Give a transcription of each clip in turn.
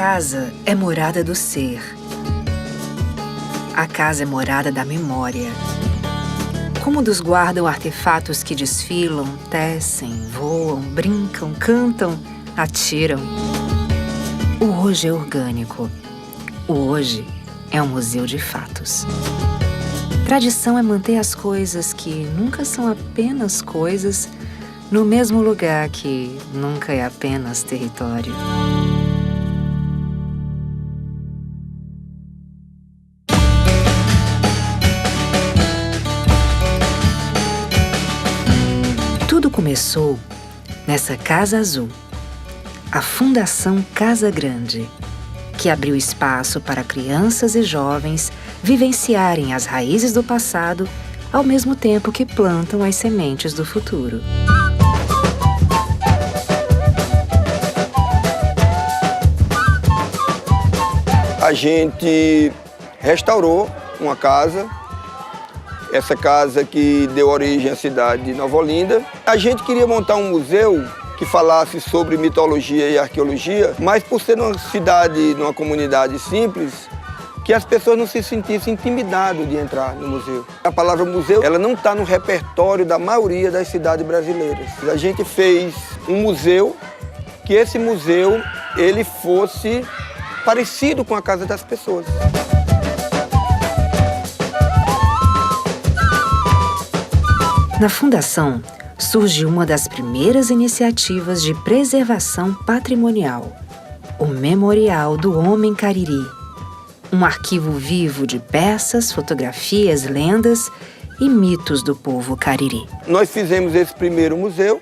casa é morada do ser. A casa é morada da memória. Cômodos guardam artefatos que desfilam, tecem, voam, brincam, cantam, atiram. O hoje é orgânico. O hoje é um museu de fatos. Tradição é manter as coisas que nunca são apenas coisas no mesmo lugar que nunca é apenas território. Tudo começou nessa Casa Azul, a Fundação Casa Grande, que abriu espaço para crianças e jovens vivenciarem as raízes do passado ao mesmo tempo que plantam as sementes do futuro. A gente restaurou uma casa, essa casa que deu origem à cidade de Nova Olinda. A gente queria montar um museu que falasse sobre mitologia e arqueologia, mas por ser numa cidade, numa comunidade simples, que as pessoas não se sentissem intimidadas de entrar no museu. A palavra museu, ela não está no repertório da maioria das cidades brasileiras. A gente fez um museu, que esse museu ele fosse parecido com a casa das pessoas. Na Fundação, surge uma das primeiras iniciativas de preservação patrimonial, o Memorial do Homem Cariri, um arquivo vivo de peças, fotografias, lendas e mitos do povo cariri. Nós fizemos esse primeiro museu,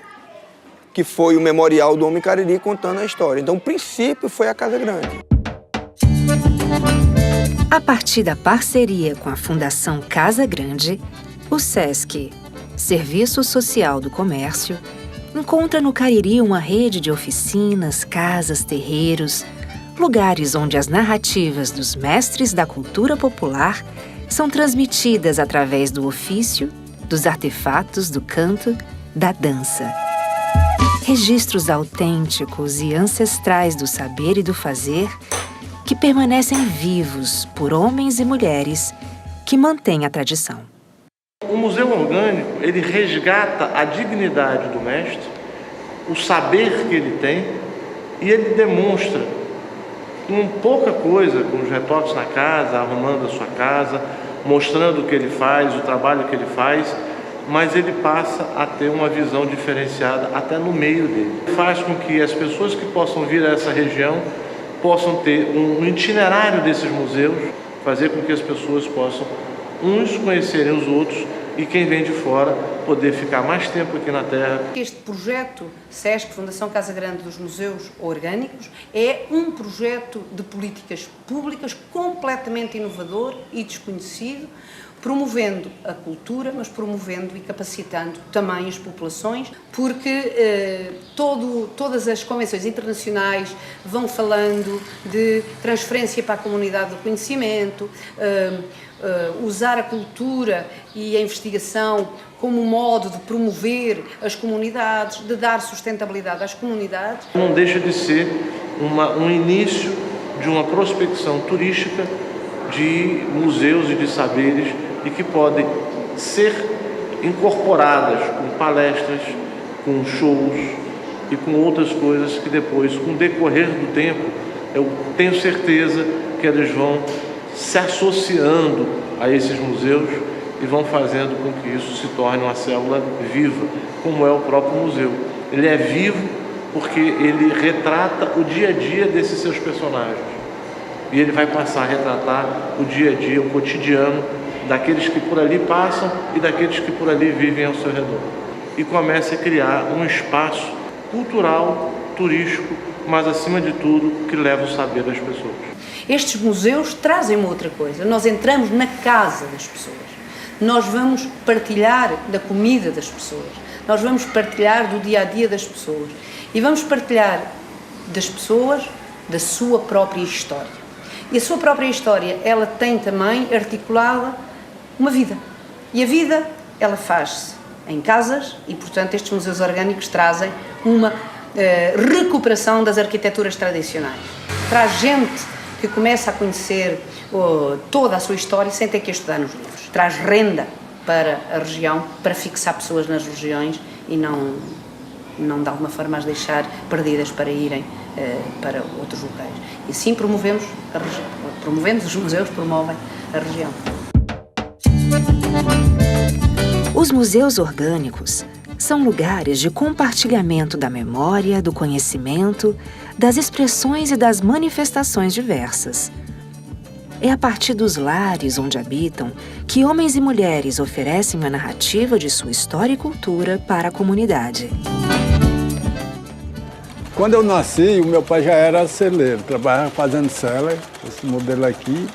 que foi o Memorial do Homem Cariri, contando a história. Então, o princípio foi a Casa Grande. A partir da parceria com a Fundação Casa Grande, o SESC, Serviço Social do Comércio, encontra no Cariri uma rede de oficinas, casas, terreiros, lugares onde as narrativas dos mestres da cultura popular são transmitidas através do ofício, dos artefatos, do canto, da dança. Registros autênticos e ancestrais do saber e do fazer que permanecem vivos por homens e mulheres que mantêm a tradição. O museu orgânico, ele resgata a dignidade do mestre, o saber que ele tem, e ele demonstra com pouca coisa, com os retoques na casa, arrumando a sua casa, mostrando o que ele faz, o trabalho que ele faz, mas ele passa a ter uma visão diferenciada até no meio dele. Faz com que as pessoas que possam vir a essa região possam ter um itinerário desses museus, fazer com que as pessoas possam uns conhecerem os outros e quem vem de fora poder ficar mais tempo aqui na terra. Este projeto SESC, Fundação Casa Grande dos Museus Orgânicos, é um projeto de políticas públicas completamente inovador e desconhecido, promovendo a cultura, mas promovendo e capacitando também as populações, porque todas as convenções internacionais vão falando de transferência para a comunidade do conhecimento, usar a cultura e a investigação como modo de promover as comunidades, de dar sustentabilidade às comunidades. Não deixa de ser um início de uma prospecção turística de museus e de saberes e que podem ser incorporadas com palestras, com shows e com outras coisas que depois, com o decorrer do tempo, eu tenho certeza que eles vão se associando a esses museus e vão fazendo com que isso se torne uma célula viva, como é o próprio museu. Ele é vivo porque ele retrata o dia a dia desses seus personagens. E ele vai passar a retratar o dia a dia, o cotidiano daqueles que por ali passam e daqueles que por ali vivem ao seu redor. E começa a criar um espaço cultural, turístico, mas acima de tudo, que leva o saber das pessoas. Estes museus trazem uma outra coisa. Nós entramos na casa das pessoas. Nós vamos partilhar da comida das pessoas. Nós vamos partilhar do dia-a-dia das pessoas. E vamos partilhar das pessoas da sua própria história. E a sua própria história, ela tem também articulada uma vida. E a vida, ela faz-se em casas e, portanto, estes museus orgânicos trazem uma recuperação das arquiteturas tradicionais. traz gente que começa a conhecer toda a sua história sem ter que estudar nos livros. Traz renda para a região, para fixar pessoas nas regiões e não de alguma forma as deixar perdidas para irem para outros locais. E sim promovemos os museus promovem a região. Os museus orgânicos são lugares de compartilhamento da memória, do conhecimento, das expressões e das manifestações diversas. É a partir dos lares onde habitam que homens e mulheres oferecem a narrativa de sua história e cultura para a comunidade. Quando eu nasci, o meu pai já era celeiro, trabalhava fazendo cela, esse modelo aqui.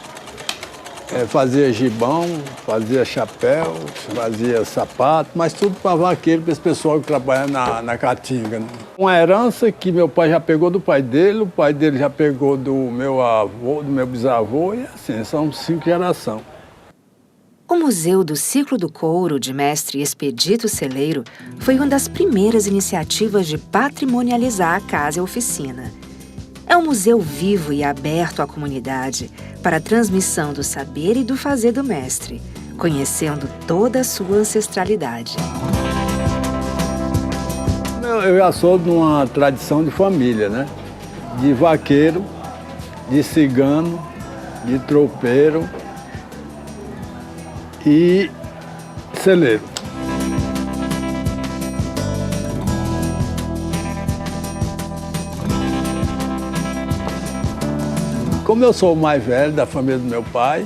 Fazia gibão, fazia chapéu, fazia sapato, mas tudo para vaqueiro, para esse pessoal que trabalha na caatinga, né? Uma herança que meu pai já pegou do pai dele, o pai dele já pegou do meu avô, do meu bisavô, e assim, são 5 gerações. O Museu do Ciclo do Couro, de mestre Expedito Celeiro, foi uma das primeiras iniciativas de patrimonializar a casa e oficina. É um museu vivo e aberto à comunidade para a transmissão do saber e do fazer do mestre, conhecendo toda a sua ancestralidade. Eu já sou de uma tradição de família, né? De vaqueiro, de cigano, de tropeiro e celeiro. Como eu sou o mais velho da família do meu pai,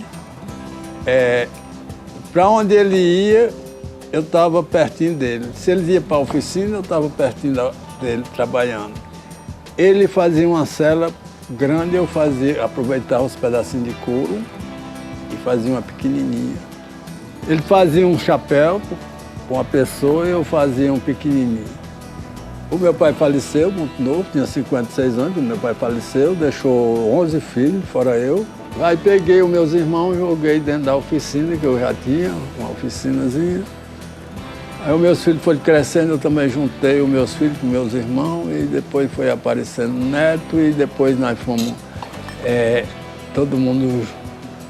para onde ele ia, eu estava pertinho dele. Se ele ia para a oficina, eu estava pertinho dele, trabalhando. Ele fazia uma cela grande, eu aproveitava os pedacinhos de couro e fazia uma pequenininha. Ele fazia um chapéu para uma pessoa e eu fazia um pequenininho. O meu pai faleceu muito novo, tinha 56 anos, quando meu pai faleceu, deixou 11 filhos, fora eu. Aí peguei os meus irmãos e joguei dentro da oficina, que eu já tinha, uma oficinazinha. Aí os meus filhos foram crescendo, eu também juntei os meus filhos com meus irmãos, e depois foi aparecendo neto, e depois nós fomos todo mundo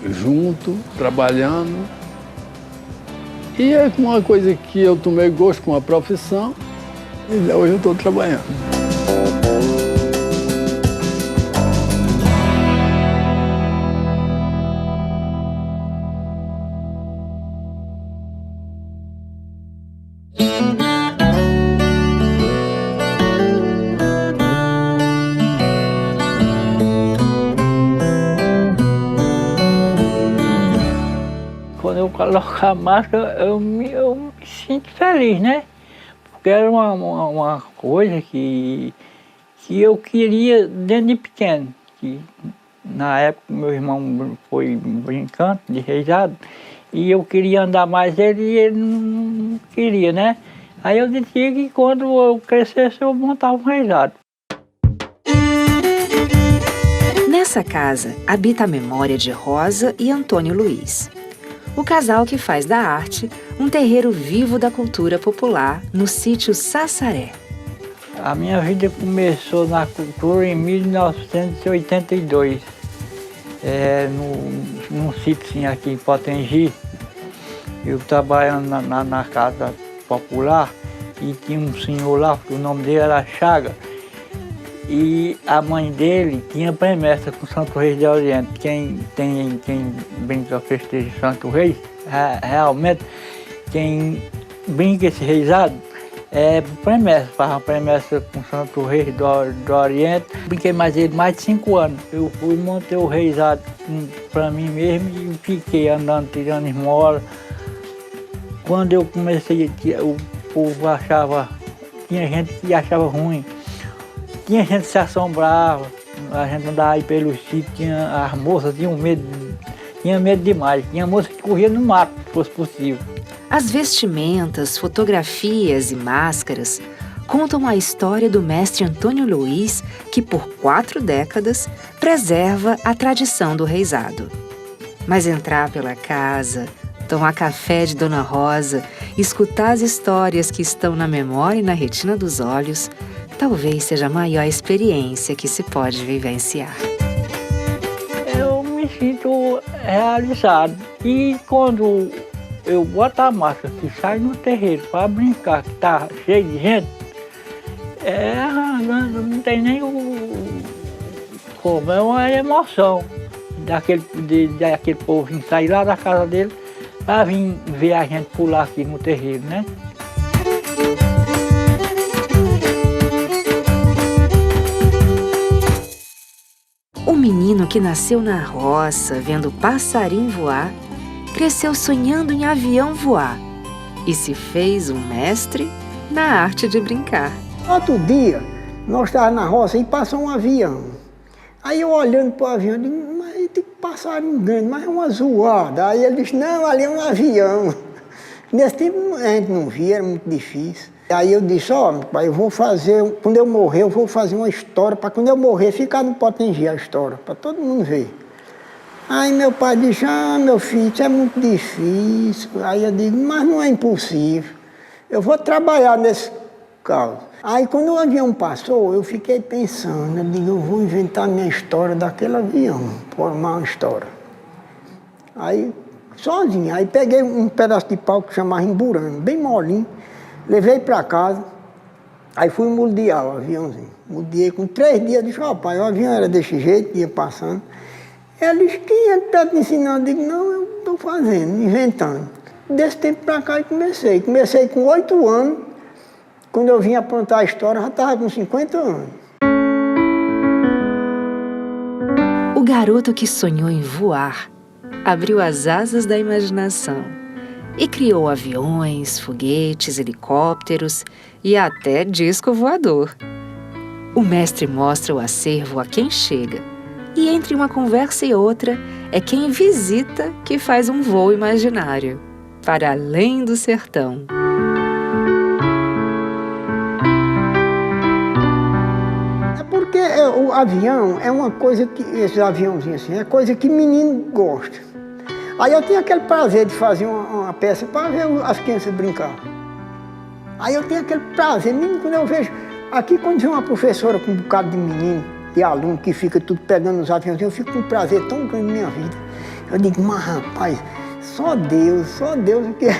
junto, trabalhando. E é uma coisa que eu tomei gosto com a profissão, e hoje eu estou trabalhando. Quando eu coloco a máscara, eu me sinto feliz, né? Porque era uma coisa que eu queria desde pequeno. Que, na época, meu irmão foi brincando de reisado, e eu queria andar mais ele e ele não queria, né? Aí eu decidi que quando eu crescesse, eu montava um reisado. Nessa casa habita a memória de Rosa e Antônio Luiz. O casal que faz da arte um terreiro vivo da cultura popular no sítio Sassaré. A minha vida começou na cultura em 1982, num sítio aqui em Potengi. Eu trabalhando na casa popular e tinha um senhor lá, o nome dele era Chaga. E a mãe dele tinha promessa com Santo Reis de Oriente. Quem brinca festeja Santo Reis, realmente, quem brinca esse reisado, faz uma promessa com Santo Reis do Oriente. Brinquei mais ele mais de 5 anos. Eu fui montei o reisado para mim mesmo e fiquei andando, tirando esmola. Quando eu comecei, o povo achava, tinha gente que achava ruim. Tinha gente que se assombrava, a gente andava aí pelo sítio, as moças tinham medo demais. Tinha moça que corria no mato, se fosse possível. As vestimentas, fotografias e máscaras contam a história do mestre Antônio Luiz, que por 4 décadas preserva a tradição do reisado. Mas entrar pela casa, tomar café de Dona Rosa, escutar as histórias que estão na memória e na retina dos olhos, talvez seja a maior experiência que se pode vivenciar. me sinto realizado. E quando eu boto a máscara que sai no terreiro para brincar, que tá cheio de gente, não tem nem como, é uma emoção daquele povo vir sair lá da casa dele para vir ver a gente pular aqui no terreiro, né? O menino que nasceu na roça, vendo passarinho voar, cresceu sonhando em avião voar e se fez um mestre na arte de brincar. Outro dia, nós estávamos na roça e passou um avião. Aí eu olhando para o avião, eu digo, mas tem passarinho grande, mas é uma zoada. Aí ele disse, não, ali é um avião. Nesse tempo a gente não via, era muito difícil. Aí eu disse, ó, pai, eu vou fazer, quando eu morrer, eu vou fazer uma história, para quando eu morrer ficar no Potengi a história, para todo mundo ver. Aí meu pai disse, meu filho, isso é muito difícil. Aí eu digo, mas não é impossível. Eu vou trabalhar nesse caso. Aí quando o avião passou, eu fiquei pensando, eu digo, eu vou inventar a minha história daquele avião, formar uma história. Aí, sozinho, aí peguei um pedaço de pau que chamava emburano, bem molinho, levei para casa, aí fui moldear o aviãozinho. Moldeei com 3 dias, disse, pai, o avião era desse jeito, ia passando. Ele disse, quem é que está te ensinando? Eu digo, não, eu estou fazendo, inventando. Desse tempo para cá eu comecei. Comecei com 8 anos, quando eu vim aprontar a história, já estava com 50 anos. O garoto que sonhou em voar abriu as asas da imaginação e criou aviões, foguetes, helicópteros e até disco voador. O mestre mostra o acervo a quem chega e entre uma conversa e outra é quem visita que faz um voo imaginário para além do sertão. Porque o avião é uma coisa que, esses aviãozinhos assim, é coisa que menino gosta. Aí eu tenho aquele prazer de fazer uma peça para ver as crianças brincar. Aí eu tenho aquele prazer, mesmo quando eu vejo, aqui quando vem uma professora com um bocado de menino e aluno que fica tudo pegando os aviões, eu fico com um prazer tão grande na minha vida. Eu digo, mas rapaz, só Deus que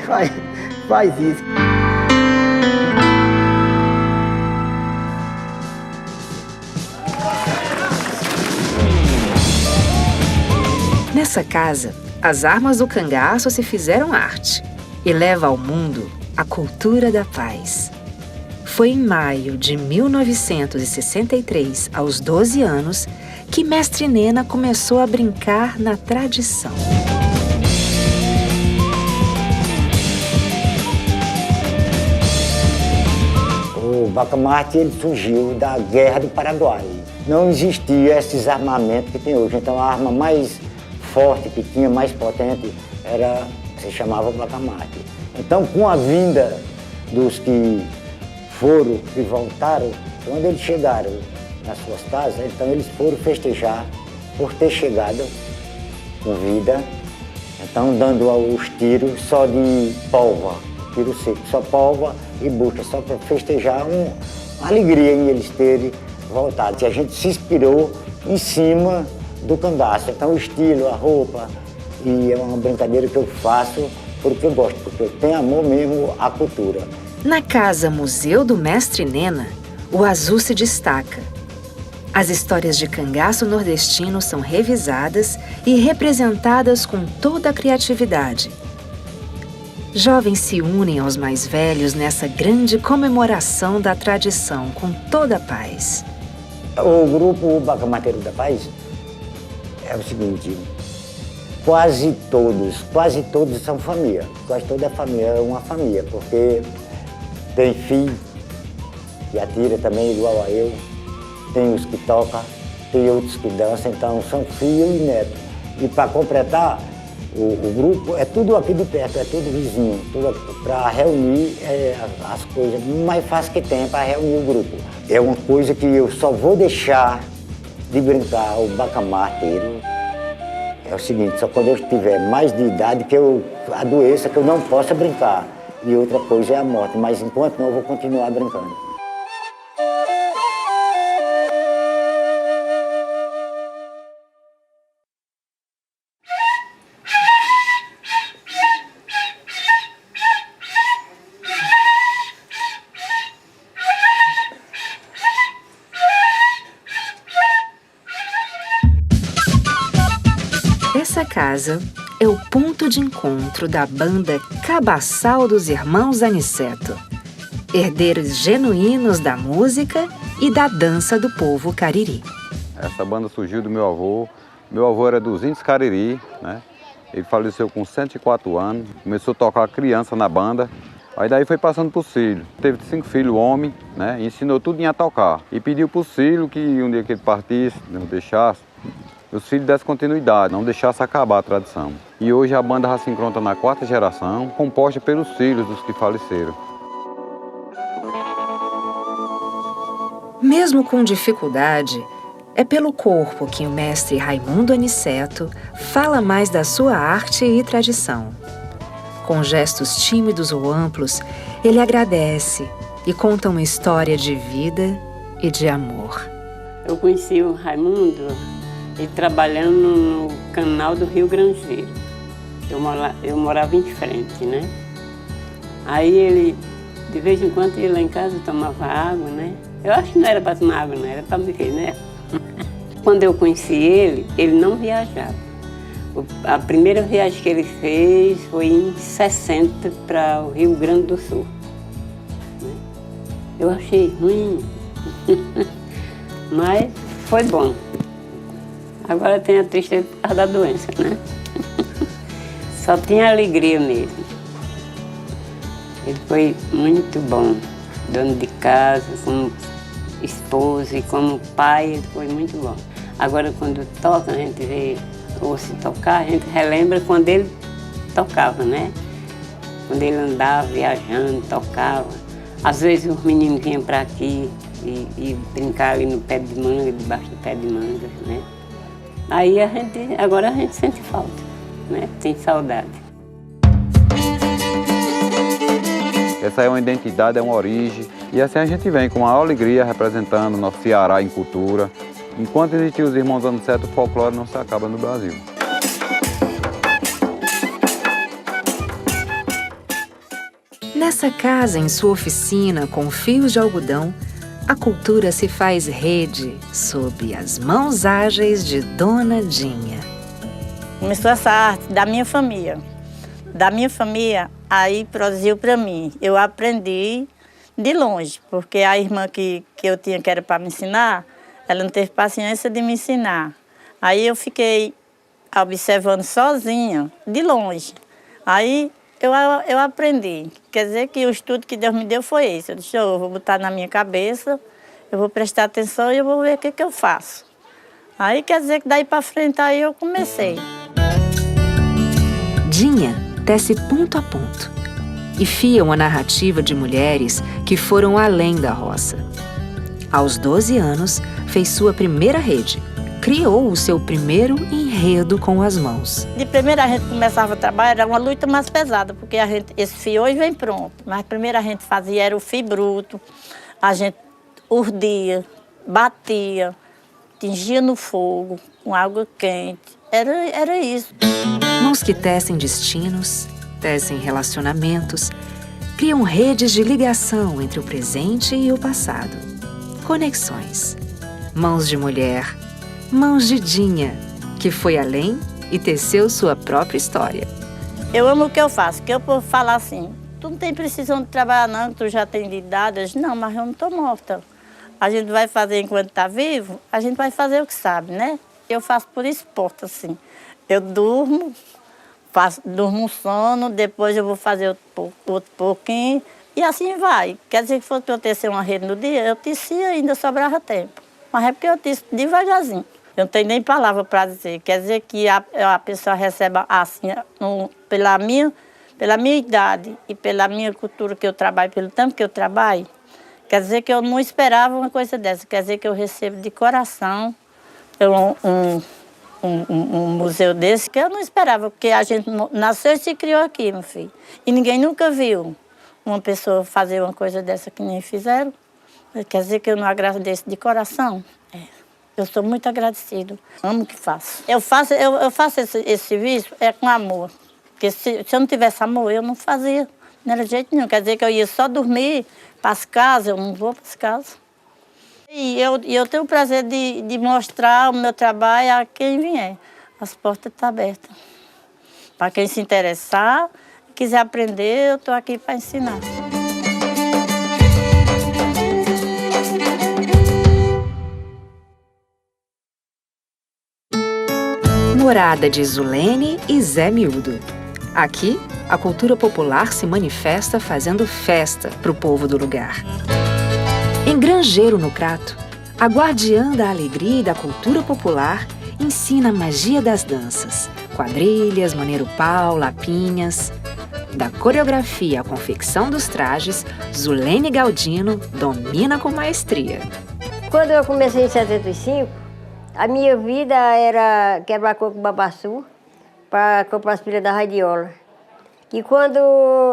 faz isso. Nessa casa, as armas do cangaço se fizeram arte e leva ao mundo a cultura da paz. Foi em maio de 1963, aos 12 anos, que Mestre Nena começou a brincar na tradição. O bacamarte ele surgiu da Guerra do Paraguai. Não existia esses armamentos que tem hoje, então a arma mais forte que tinha, mais potente, se chamava bacamarte. Então, com a vinda dos que foram e voltaram, quando eles chegaram nas suas casas, então eles foram festejar por ter chegado com vida, então dando os tiros só de pólvora, tiro seco, só pólvora e bucha, só para festejar uma alegria em eles terem voltado. E a gente se inspirou em cima do cangaço, então o estilo, a roupa, e é uma brincadeira que eu faço porque eu gosto, porque eu tenho amor mesmo à cultura. Na Casa Museu do Mestre Nena, o azul se destaca. As histórias de cangaço nordestino são revisadas e representadas com toda a criatividade. Jovens se unem aos mais velhos nessa grande comemoração da tradição com toda a paz. O grupo Bacamateiro da Paz é o seguinte, quase todos são família, quase toda a família é uma família, porque tem filho que atira também igual a eu, tem os que tocam, tem outros que dançam, então são filho e neto. E para completar, o grupo é tudo aqui de perto, é tudo vizinho, tudo para reunir as coisas mais fácil que tem para reunir o grupo. É uma coisa que eu só vou deixar de brincar o bacamarteiro. É o seguinte, só quando eu tiver mais de idade que eu adoeça, que eu não possa brincar. E outra coisa é a morte, mas enquanto não eu vou continuar brincando. casa é o ponto de encontro da banda Cabaçal dos Irmãos Aniceto, herdeiros genuínos da música e da dança do povo cariri. Essa banda surgiu do meu avô. Meu avô era dos índios Cariri, né? Ele faleceu com 104 anos, começou a tocar criança na banda. Aí daí foi passando para os filhos. Teve 5 filhos, homem, né? E ensinou tudo a tocar. E pediu para os filhos que um dia que ele partisse, não deixasse, os filhos dessem continuidade, não deixasse acabar a tradição. E hoje a banda já se encontra na 4ª geração, composta pelos filhos dos que faleceram. Mesmo com dificuldade, é pelo corpo que o mestre Raimundo Aniceto fala mais da sua arte e tradição. Com gestos tímidos ou amplos, ele agradece e conta uma história de vida e de amor. Eu conheci o Raimundo ele trabalhando no canal do Rio Grangeiro. Eu morava em frente, né? Aí ele, de vez em quando, ia lá em casa, tomava água, né? Eu acho que não era para tomar água, não, era para beber, né? Quando eu conheci ele não viajava. A primeira viagem que ele fez foi em 60 para o Rio Grande do Sul. Eu achei ruim, mas foi bom. Agora tem a tristeza por causa da doença, né? Só tinha alegria mesmo. Ele foi muito bom, dono de casa, como esposo e como pai, ele foi muito bom. Agora, quando toca, a gente vê, ou se tocar, a gente relembra quando ele tocava, né? Quando ele andava viajando, tocava. Às vezes os meninos vinham para aqui e brincar ali no pé de manga, debaixo do pé de manga, né? Aí agora a gente sente falta, né? Tem saudade. Essa é uma identidade, é uma origem. E assim a gente vem com maior alegria representando o nosso Ceará em cultura. Enquanto existir os Irmãos Aniceto, o folclore não se acaba no Brasil. Nessa casa, em sua oficina, com fios de algodão, a cultura se faz rede sob as mãos ágeis de Dona Dinha. Começou essa arte da minha família. Da minha família, aí produziu para mim. Eu aprendi de longe, porque a irmã que eu tinha, que era para me ensinar, ela não teve paciência de me ensinar. Aí eu fiquei observando sozinha, de longe. Aí eu aprendi. Quer dizer que o estudo que Deus me deu foi esse. Eu disse, eu vou botar na minha cabeça, eu vou prestar atenção e eu vou ver o que eu faço. Aí quer dizer que daí para frente aí eu comecei. Dinha tece ponto a ponto e fia uma narrativa de mulheres que foram além da roça. Aos 12 anos, fez sua primeira rede. Criou o seu primeiro enredo com as mãos. De primeira a gente começava a trabalhar, era uma luta mais pesada, porque esse fio hoje vem pronto. Mas primeiro a gente fazia era o fio bruto, a gente urdia, batia, tingia no fogo, com água quente. Era isso. Mãos que tecem destinos, tecem relacionamentos, criam redes de ligação entre o presente e o passado. Conexões. Mãos de mulher, mãos de Dinha, que foi além e teceu sua própria história. Eu amo o que eu faço, que eu vou falar assim, tu não tem precisão de trabalhar não, tu já tem de idade. Eu disse, não, mas eu não estou morta. A gente vai fazer enquanto está vivo, a gente vai fazer o que sabe, né? Eu faço por esporte, assim. Eu durmo um sono, depois eu vou fazer outro pouquinho, e assim vai. Quer dizer que fosse para eu tecer uma rede no dia, eu tecia e ainda sobrava tempo. Mas é porque eu teço devagarzinho. Eu não tenho nem palavra para dizer. Quer dizer que a pessoa recebe assim, pela minha idade e pela minha cultura que eu trabalho, pelo tempo que eu trabalho, quer dizer que eu não esperava uma coisa dessa. Quer dizer que eu recebo de coração um museu desse que eu não esperava, porque a gente nasceu e se criou aqui, meu filho. E ninguém nunca viu uma pessoa fazer uma coisa dessa que nem fizeram. Quer dizer que eu não agradeço de coração. Eu sou muito agradecido. Amo o que faço. Eu faço esse serviço com amor. Porque se eu não tivesse amor, eu não fazia. Não era de jeito nenhum. Quer dizer que eu ia só dormir para as casas, eu não vou para as casas. E eu tenho o prazer de mostrar o meu trabalho a quem vier. As portas estão abertas. Para quem se interessar, quiser aprender, eu estou aqui para ensinar. Morada de Zulene e Zé Miúdo. Aqui, a cultura popular se manifesta fazendo festa para o povo do lugar. Em Grangeiro no Crato, a guardiã da alegria e da cultura popular ensina a magia das danças, quadrilhas, maneiro-pau, lapinhas. Da coreografia à confecção dos trajes, Zulene Galdino domina com maestria. Quando eu comecei em 75, a minha vida era quebrar coco babaçu para comprar as pilhas da radiola. E quando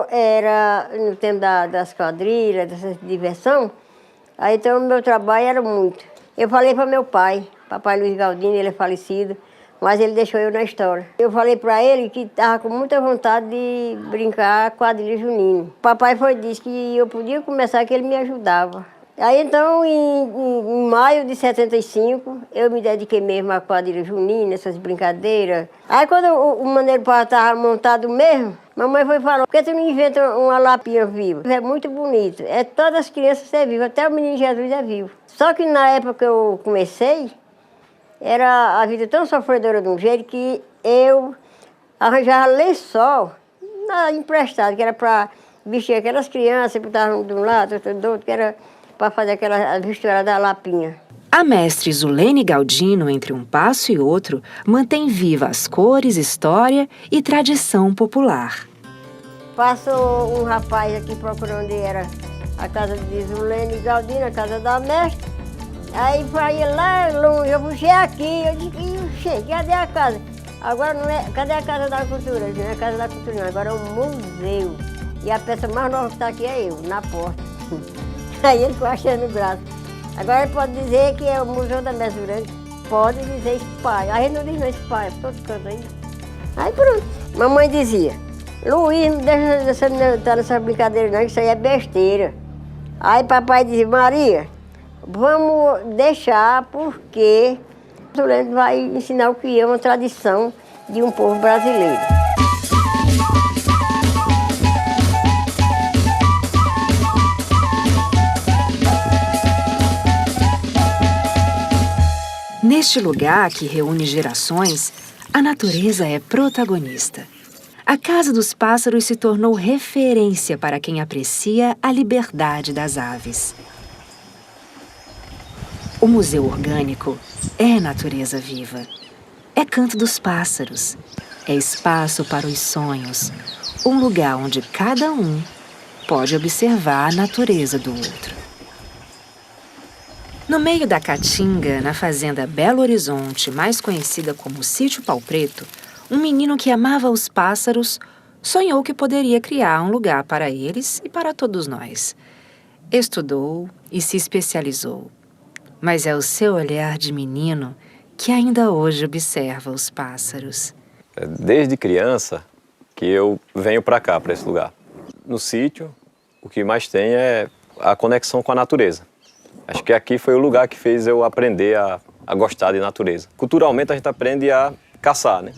era no tempo das quadrilhas, dessa diversão, aí então o meu trabalho era muito. Eu falei para meu pai, papai Luiz Galdino, ele é falecido, mas ele deixou eu na história. Eu falei para ele que estava com muita vontade de brincar quadrilha junina. Papai disse que eu podia começar, que ele me ajudava. Aí então, em maio de 75, eu me dediquei mesmo à quadrilha junina, essas brincadeiras. Aí quando o maneiro estava montado mesmo, mamãe foi falar, por que tu não inventa uma lapinha viva? É muito bonito, todas as crianças são vivas, até o menino Jesus é vivo. Só que na época que eu comecei, era a vida tão sofredora de um jeito que eu arranjava lençol emprestado, que era para vestir aquelas crianças, botavam de um lado, outro do outro, que era para fazer aquela mistura da lapinha. A mestre Zulene Galdino, entre um passo e outro, mantém viva as cores, história e tradição popular. Passou um rapaz aqui procurando onde era a casa de Zulene Galdino, a casa da mestre. Aí foi lá longe, eu puxei aqui, eu disse, cadê a casa? Agora não é, cadê a Casa da Cultura? Não é a Casa da Cultura não, agora é um museu. E a peça mais nova que está aqui é eu, na porta. Aí ele ficou achando o braço. Agora ele pode dizer que é o Museu da Mesa Grande. Pode dizer espalha. A gente não diz não espalha, todo canto aí. Aí pronto. Mamãe dizia, Luiz, não deixa de estar nessa brincadeira não, que isso aí é besteira. Aí papai dizia, Maria, vamos deixar porque o Zulene vai ensinar o que é uma tradição de um povo brasileiro. Neste lugar que reúne gerações, a natureza é protagonista. A Casa dos Pássaros se tornou referência para quem aprecia a liberdade das aves. O Museu Orgânico é natureza viva. É canto dos pássaros. É espaço para os sonhos. Um lugar onde cada um pode observar a natureza do outro. No meio da Caatinga, na fazenda Belo Horizonte, mais conhecida como Sítio Pau Preto, um menino que amava os pássaros sonhou que poderia criar um lugar para eles e para todos nós. Estudou e se especializou. Mas é o seu olhar de menino que ainda hoje observa os pássaros. Desde criança que eu venho para cá, para esse lugar. No sítio, o que mais tem é a conexão com a natureza. Acho que aqui foi o lugar que fez eu aprender a gostar de natureza. Culturalmente a gente aprende a caçar, né?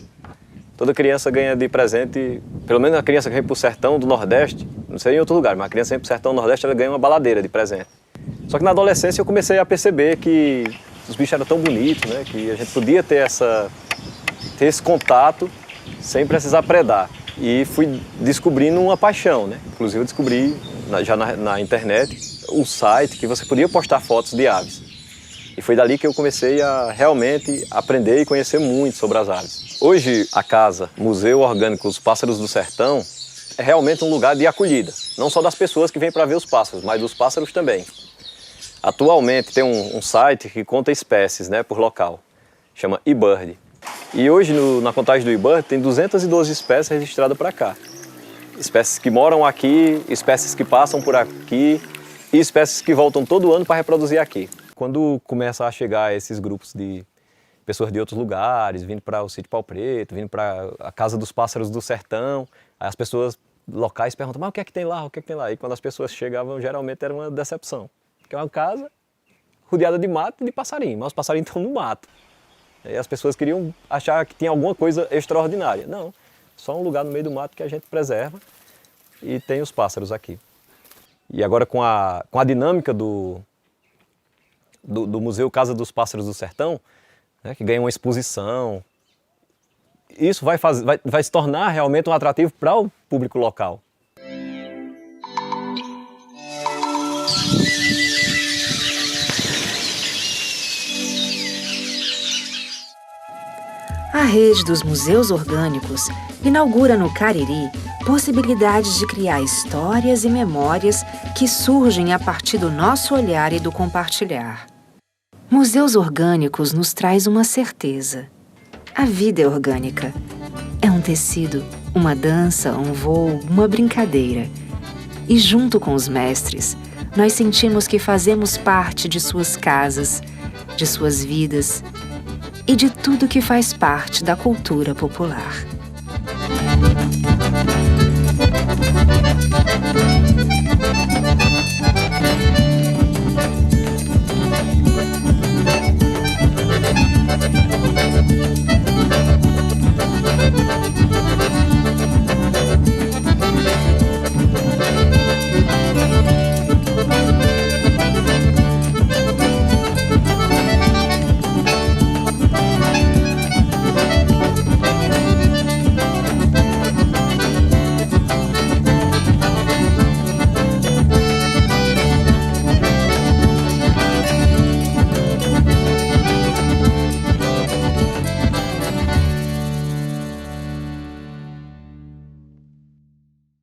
Toda criança ganha de presente, pelo menos a criança que vem para o sertão do Nordeste, não sei em outro lugar, mas a criança que vem para o sertão do Nordeste, ela ganha uma baladeira de presente. Só que na adolescência eu comecei a perceber que os bichos eram tão bonitos, né? Que a gente podia ter esse contato sem precisar predar. E fui descobrindo uma paixão, né? Inclusive eu descobri já na internet um site que você podia postar fotos de aves. E foi dali que eu comecei a realmente aprender e conhecer muito sobre as aves. Hoje a casa Museu Orgânico Os Pássaros do Sertão é realmente um lugar de acolhida. Não só das pessoas que vêm para ver os pássaros, mas dos pássaros também. Atualmente tem um site que conta espécies, né, por local. Chama eBird. E hoje na contagem do eBird tem 212 espécies registradas para cá. Espécies que moram aqui, espécies que passam por aqui e espécies que voltam todo ano para reproduzir aqui. Quando começa a chegar esses grupos de pessoas de outros lugares, vindo para o Sítio Pau Preto, vindo para a Casa dos Pássaros do Sertão, aí as pessoas locais perguntam, mas o que é que tem lá, o que é que tem lá? E quando as pessoas chegavam, geralmente era uma decepção. Porque é uma casa rodeada de mato e de passarinho, mas os passarinhos estão no mato. E as pessoas queriam achar que tinha alguma coisa extraordinária. Não, só um lugar no meio do mato que a gente preserva e tem os pássaros aqui. E agora com a dinâmica do Museu Casa dos Pássaros do Sertão, né, que ganha uma exposição, isso vai se tornar realmente um atrativo para o público local. A rede dos museus orgânicos inaugura no Cariri possibilidades de criar histórias e memórias que surgem a partir do nosso olhar e do compartilhar. Museus orgânicos nos traz uma certeza. A vida é orgânica. É um tecido, uma dança, um voo, uma brincadeira. E junto com os mestres, nós sentimos que fazemos parte de suas casas, de suas vidas e de tudo que faz parte da cultura popular.